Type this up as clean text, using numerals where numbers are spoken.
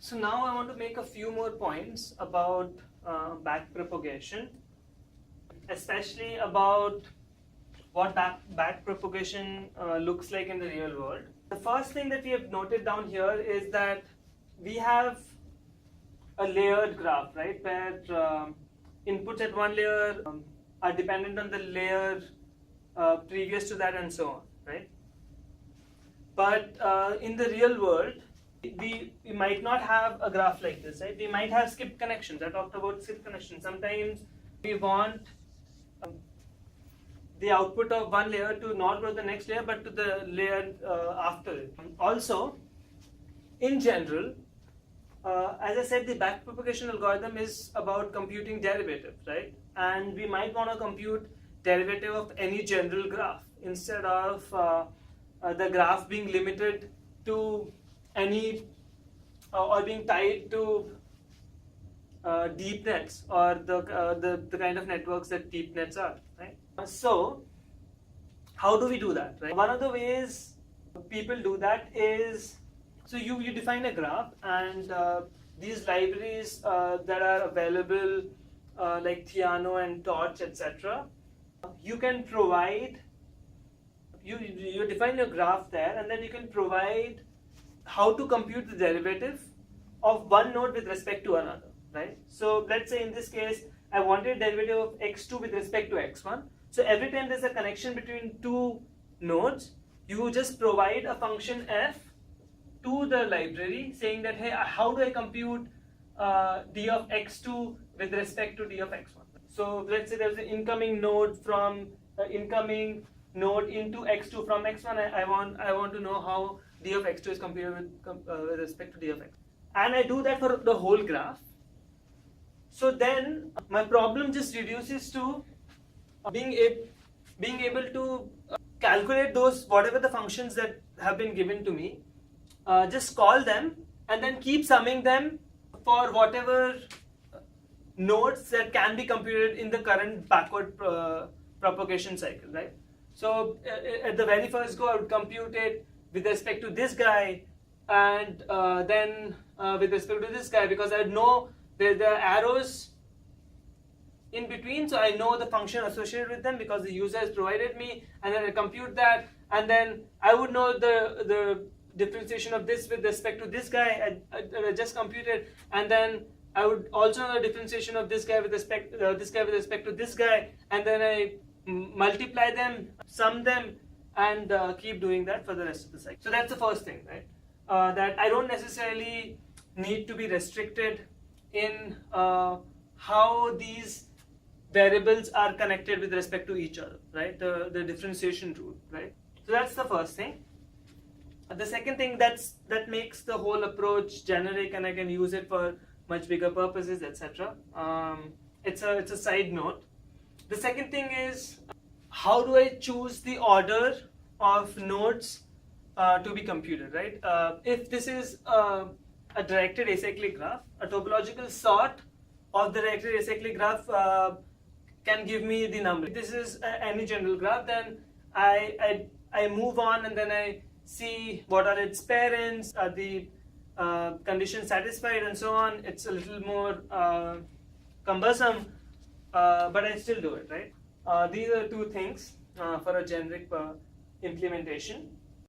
So now I want to make a few more points about backpropagation, especially about what backpropagation looks like in the real world. The first thing that we have noted down here is that we have a layered graph, right, where inputs at one layer are dependent on the layer previous to that and so on, right? But in the real world, we might not have a graph like this, right? We might have skipped connections. I talked about skipped connections. Sometimes we want the output of one layer to not go to the next layer, but to the layer after it. Also, in general, as I said, the backpropagation algorithm is about computing derivatives, right? And we might want to compute derivative of any general graph instead of the graph being limited to any or being tied to deep nets or the kind of networks that deep nets are, right? So how do we do that, right? One of the ways people do that is, so you define a graph, and these libraries that are available like Theano and Torch, etc., you can provide, you define your graph there, and then you can provide how to compute the derivative of one node with respect to another, right? So let's say in this case, I wanted derivative of x2 with respect to x1. So every time there's a connection between two nodes, you just provide a function f to the library saying that, hey, how do I compute d of x2 with respect to d of x1? So let's say there's an incoming node from incoming node into x2 from x1. I want to know how d of x2 is computed with respect to d of x. And I do that for the whole graph. So then my problem just reduces to being able to calculate those, whatever the functions that have been given to me, just call them and then keep summing them for whatever nodes that can be computed in the current backward propagation cycle, right? So at the very first go, I would compute it with respect to this guy, and then with respect to this guy, because I know there are arrows in between, so I know the function associated with them because the user has provided me, and then I compute that, and then I would know the differentiation of this with respect to this guy I just computed, and then I would also know the differentiation of this guy with respect to this guy, and then I multiply them, sum them, and keep doing that for the rest of the cycle. So that's the first thing, right? That I don't necessarily need to be restricted in how these variables are connected with respect to each other, right? The differentiation rule, right? So that's the first thing. The second thing that makes the whole approach generic, and I can use it for much bigger purposes, etc. It's a side note. The second thing is, how do I choose the order of nodes to be computed, right? If this is a directed acyclic graph, a topological sort of the directed acyclic graph can give me the number. If this is any general graph, then I move on, and then I see what are its parents, are the conditions satisfied, and so on. It's a little more cumbersome, but I still do it, right? These are two things for a generic implementation.